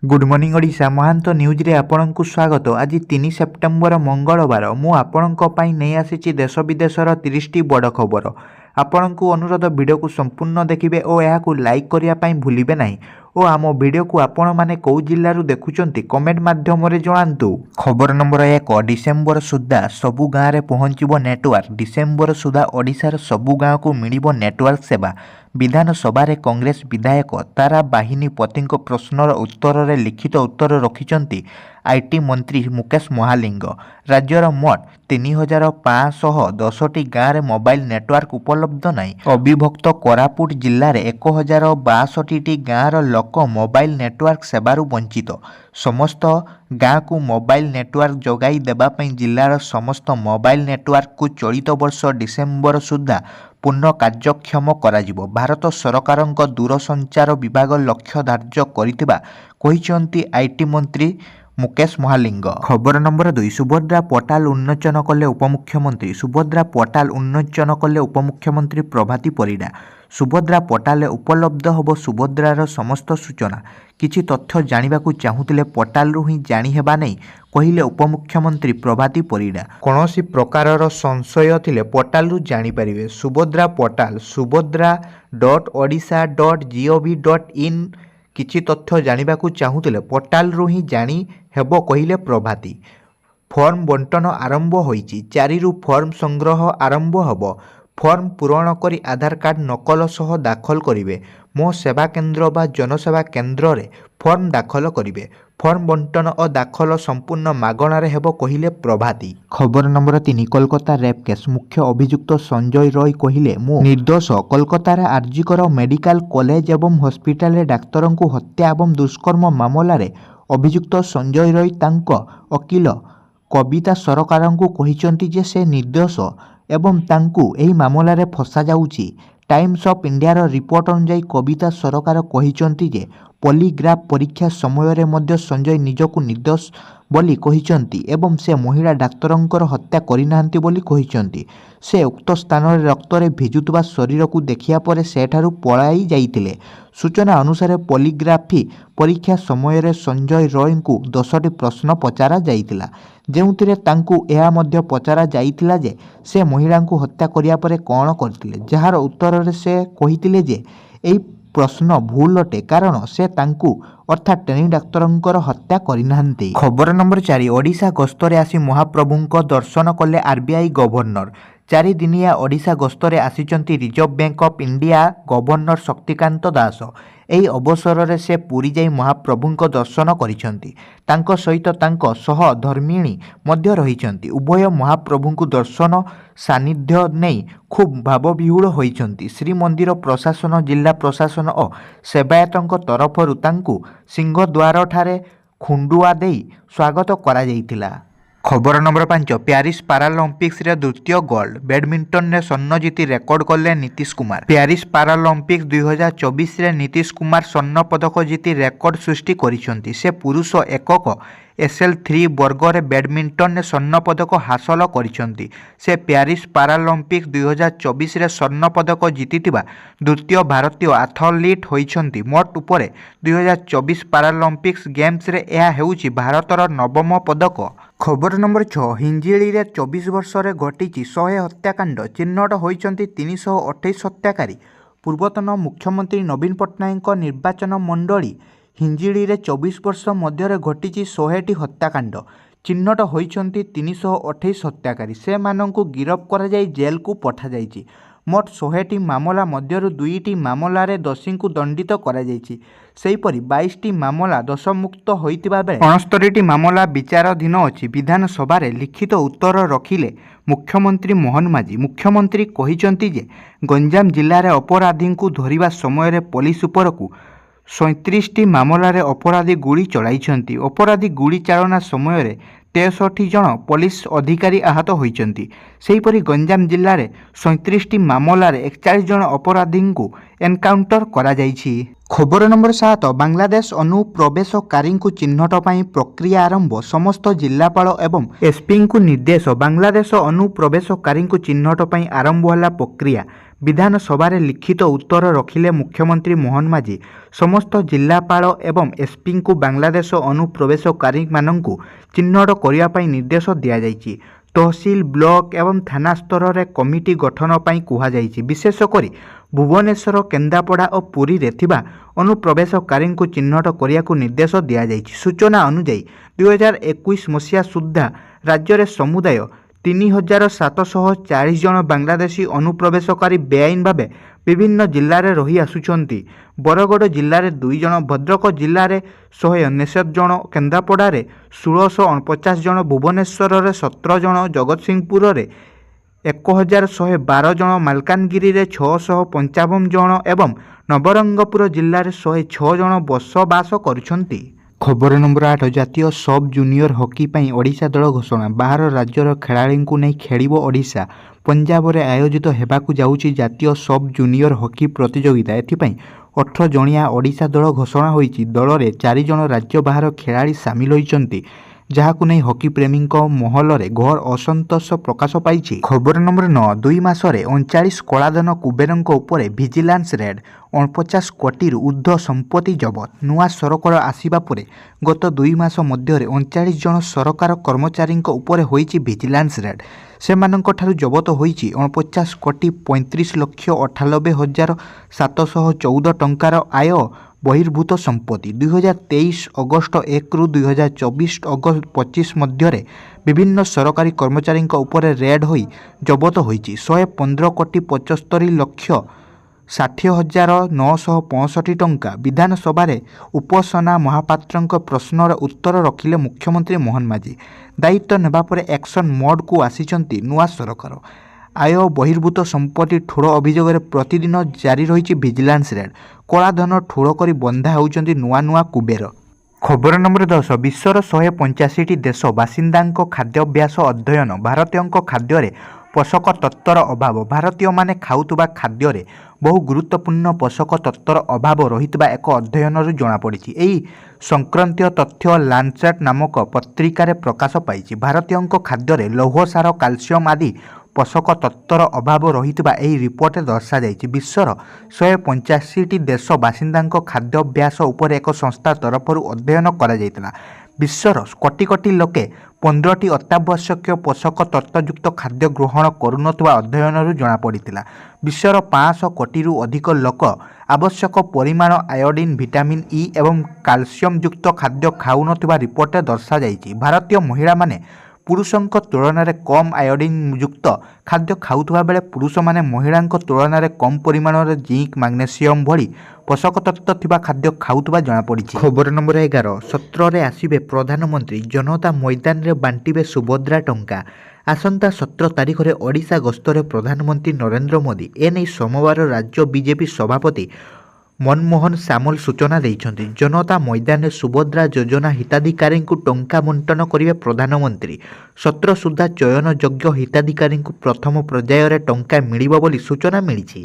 Good morning Odisha महांत news रे आपनकु स्वागत। आज 3 सेप्टेम्बर मंगलवार मु आपनक पई नै आसीची देश विदेशर 30 टी बड़ खबर। आपनकु अनुरोध वीडियो को संपूर्ण देखिबे और एहा को लाइक करिया पई भूलिबे नाही और आम वीडियो को आपण माने कौ जिल्ला रु देखुचंती कमेंट माध्यम रे जणांतु। खबर नंबर 1 डिसेंबर सुधा सबु गाँ रे पहुंचीबो नेटवर्क। डिसेंबर सुधा ओडिशार सबु गाँ को मिलिबो नेटवर्क सेवा। विधानसभा रे कांग्रेस विधायक तारा बाहिनी पति प्रश्नर उत्तर रे लिखित उत्तर रखिचंती आईटी मंत्री मुकेश महालिंग। राज्यर मोट 3510 टी गाँव में मोबाइल नेटवर्क उपलब्ध नहीं। अविभक्त कोरापुट जिले में 1062 टी गाँवर लोक मोबाइल नेटवर्क सेवारु वंचित। समस्त गाँ को मोबाइल नेटवर्क जोगाई देवाई जिलार समस्त मोबाइल नेटवर्क को चलित वर्ष डिसेम्बर सुधा पूर्ण कार्यक्षम कराजिबो। भारत सरकार दूरसंचार विभाग लक्ष्य धार्य करितिबा कहिसंती आईटी मंत्री मुकेश महालिंग। खबर नंबर 2 सुभद्रा पोर्टाल उन्मोचन कले उपमुख्यमंत्री। सुभद्रा पोर्टाल उन्मोचन कले उपमुख्यमंत्री प्रभाती परिडा। सुभद्रा पोर्टाल उपलब्ध होबो सुभद्रार समस्त सूचना। किछि तथ्य जानिबाकू चाहुतिले पोर्टाल रु ही जानि हेबा नै कहिले उपमुख्यमंत्री प्रभाती परिडा। कोनोसी प्रकारर संशय थिले पोर्टाल रु जानि परिबे। सुभद्रा पोर्टाल subhadra.odisha.gov.in किछि तथ्य जानिबाकू चाहुतिले पोर्टाल रु ही जानि हेबो कहिले प्रभाती। फॉर्म बंटन आरंभ होईची। 4 रु फॉर्म संग्रह आरंभ होबो। फॉर्म पूरण करी आधार कार्ड नकल सह दाखल करिवे। मो सेवा केन्द्र बा जनसेवा केन्द्र रे फॉर्म दाखल करिवे। फॉर्म बंटन और दाखल संपूर्ण मागणार हेबो कहिले प्रभाती। खबर नंबर 3 कोलकाता रेप केस। मुख्य अभियुक्त संजय रॉय कहिले मु निर्दोष। कोलकाता रे आरजीकर मेडिकल कॉलेज एवं हॉस्पिटल रे डाक्तरन को हत्या एवं दुष्कर्म मामला रे अभियुक्त संजय रॉय तांको वकील कविता सरकार को कहिसंती जे से निर्दोष एवं तांकू एही मामला रे फसा जाउची। टाइम्स ऑफ इंडिया रो रिपोर्ट अनुसार कविता सरकार कहिसंती जे पॉलीग्राफ परीक्षा समय रे मध्य संजय निजकू निर्दोष बोली कहिसंती एवं से महिला डाक्तरंकर हत्या करिनांती बोली कहिसंती। से उक्त स्थान रे रक्त रे भिजुतबा शरीर को देखिया परे सेठारु पळाई जाइतिले। सूचना अनुसार पॉलीग्राफी परीक्षा समय रे संजय रॉय को 10टी प्रश्न पचारा जाइतिला। जेउथिरे तांकू एहा मध्य पचारा जाइतिला जे से महिला को हत्या करिया परे कोन करतिले। जहार उत्तर रे से कहितिले जे एई प्रश्न भूल अटे कारण से तांकू अर्थात ट्रेनिंग डाक्तरंकर हत्या करिनांती। खबर नंबर 4 ओडिशा गस्तरे आसी महाप्रभुंको दर्शन कले आरबीआई गवर्नर। 4 दिनिया ओडिशा गस्तरे आसीचंती Reserve Bank of India governor Shaktikanta Das. एही अवसर रे से पुरी जाई महाप्रभुंको दर्शन करिसंती। तांको सहित तांको सह धर्मिणी मध्य रहिसंती। उभय महाप्रभुंको दर्शन सानिध्य नहीं खूब भावविहुल होइसंती। श्रीमंदिर प्रशासन जिला प्रशासन और सेवायतों तरफरु तांकू सिंहद्वार ठारे खुंडुआ देई स्वागत करा जाइतिला। खबर नंबर 5 प्यारिस पारालंपिक्स रे द्वितीय गोल्ड। बैडमिंटन रे स्वर्ण जीति रेकर्ड कले नीतीश कुमार। प्यारिस पारालंपिक्स 2024 रे नीतीश कुमार स्वर्ण पदक जीति रेकर्ड सृष्टि करिसंती। से पुरुष एकक SL3 वर्ग रे बैडमिंटन रे स्वर्ण पदक हासिल करिसंती। से प्यारिस पारालंपिक्स 2024 रे स्वर्ण पदक जीतिथिबा द्वितीय भारतीय एथलीट होइसंती। मोट उपरे 2024 पारालंपिक्स गेम्स रे एहा हेउची भारतर नवम पदक। खबर नंबर 6 हिंजिली रे 24 वर्ष रे घटिची 100 हत्याकांड। चिन्हट होइचंती 328 हत्याकारी। पूर्वतन मुख्यमंत्री नवीन पट्टनायक निर्वाचन मंडली हिंजिली रे 24 वर्ष मध्य घटिची 100टी हत्याकांड। चिन्हट होइचंती 328 हत्याकारी। से माननकु गिरफ करा जाई जेल को पठा जाईची। मोट 100टी मामला मध्यरु 2टी मामला रे दोषी को दंडित करा जाईची। सेहीपरि 22टी मामला दोषमुक्त होइतिबा बेले 69टी मामला विचाराधीन अछि। विधानसभा रे लिखित उत्तर रखिले मुख्यमंत्री मोहन माझी। मुख्यमंत्री कहिसंती जे गंजाम जिल्ला रे अपराधी को धरिबा समय रे पुलिस उपरकू 37टी मामला रे अपराधी गुड़ी चलाइछंती। अपराधी गुड़ी चालना समय रे 63 जन पुलिस अधिकारी आहत होइचंती। सेहीपरि गंजाम जिल्ला रे 37टी मामला रे 41 जन अपराधी को एनकाउंटर करा जाइछि। खबर नंबर 7 बांग्लादेश अनुप्रवेशकारी को चिन्हट पाई प्रक्रिया आरंभ। समस्त जिलापाल एवं एसपी को निर्देश। बांग्लादेश अनुप्रवेशकारी को चिन्हट पाई आरंभ होला प्रक्रिया। विधानसभा लिखित उत्तर रखिले मुख्यमंत्री मोहन माझी। समस्त जिलापाल एवं एसपी को बांग्लादेश अनुप्रवेशकारी मानू चिन्हट करने निर्देश दि तहसिल ब्लॉक एवं थाना स्तर में कमिटी गठन पर कहुई। विशेषकर भुवनेश्वर केन्द्रापड़ा और पुरी रे थिबा अनुप्रवेशकारी को चिन्हट करने को निर्देश दि सूचना अनुଯାयी 2021 मसीहा सुधा राज्य में समुदाय 3740 जन बांग्लादेशी अनुप्रवेशकारी बेआईन भाव विभिन्न जिले में रही आसुचंती। बरगड़ जिले में 2 जन, भद्रक जिले में 199 जन, केन्द्रापड़ा 1649 जन, भुवनेश्वर में 17 जन, जगतसिंहपुर में 1112 जन, मालकानगिरी में 655 जन एवं नवरंगपुर जिले में 106 जन बसवास करुछंती। खबर नंबर 8 जातीय सब जूनियर हॉकी पई ओडिशा दल घोषणा। बाहर राज्यर खेलाड़ी को नहीं खेलिबो ओडिशा। पंजाब में आयोजित हेबाकु जाउची जातीय सब जूनियर हॉकी प्रतियोगिता। एथिपई 18 जणिया ओडिशा दल घोषणा होईची। दल में 4 जन राज्य बाहर खेलाड़ी सामिल होईचंती, जहाकु नहीं हॉकी प्रेमी महल में घोर असंतोष प्रकाश पाई। खबर नंबर 9 2 मासरे 39 कलाधन कुबेरंक उपरे विजिलेंस रेड। 49 कोटी ऊर्ध्व संपत्ति जबत। नुआ सरकार आसिबा परे गत 2 मास मध्य 39 जन सरकार कर्मचारी उपरे होईची विजिलेंस रेड। सेमानंकठारु जबत होईची 49 कोटी 35 लक्ष 98 हजार 714 टंकार आय बहिर्भूत संपत्ति। 2023 अगस्त 1 रु 2024 अगस्त 25 मध्य विभिन्न सरकारी कर्मचारी उपरे रेड होई जबत होईची 115 कोटी 75 लक्ष 60 हजार 965 टंका। विधानसभा उपसेना महापात्र प्रश्नर उत्तर रखिले मुख्यमंत्री मोहन माझी। दायित्व नेबा परे एक्शन मोड को आसीचंती नुआ सरकार। आय बहिर्भूत संपत्ति ठोड़ अभियोग प्रतिदिन जारी रही विजिलेंस रेड। कलाधन ठोड़ कर बंधा होउचंती नुआ नुआ कुबेर। खबर नंबर 10 विश्वर 185 देश बासिंदा खाद्याभ्यास अध्ययन। भारतीय खाद्य पोषक तत्वर अभाव। भारतीय माने खाउतबा खाद्य बहु गुरुत्वपूर्ण पोषक तत्वर अभाव रही एक अध्ययन जमापड़ी। यही संक्रांतीय तथ्य लांसेट नामक पत्रिकार प्रकाश पाई। भारतीय खाद्य लौह सार कैल्शियम आदि पोषक तत्वर अभाव रही रिपोर्ट दर्शा जाइछि। विश्वर 185 देश बासिंदा खाद्याभ्यास उपर एक संस्था तरफ अध्ययन करा जाइतिला। विश्वर कोटी कोटी लोके 15टी अत्यावश्यक पोषक तत्वयुक्त खाद्य ग्रहण करुनथुवा अध्ययन जमापड़ा। विश्वर 500 कोटी अधिक लोक आवश्यक परिमाण आयोडीन, विटामिन ई एवं कैल्शियम युक्त खाद्य खाऊनथुवा रिपोर्ट दर्शा जाइछि। भारतीय महिला माने पुरुषों तुलन में कम आयोडीन युक्त खाद्य खाऊथुवा बेले पुरुष माने महिला तुलन में कम परिमाण जिंक, मैग्नेशियम भली पोषक तत्व थिबा खाद्य खाऊथुवा जमापड़ी। खबर नंबर 11 सत्र में आसिबे प्रधानमंत्री। जनता मैदान रे बांटिबे सुभद्रा टंका। आसंता 17 तारिख में ओडिशा गस्तरे प्रधानमंत्री नरेंद्र मोदी एने सोमवार राज्य बीजेपी सभापति मनमोहन सामल सूचना देइछन्ति। जनता मैदान में सुभद्रा योजना हिताधिकारी को टंका बंटन करेंगे प्रधानमंत्री। 17 सुधा चयन योग्य हिताधिकारी प्रथम पर्यायर टंका मिलिबो बोली सूचना मिली।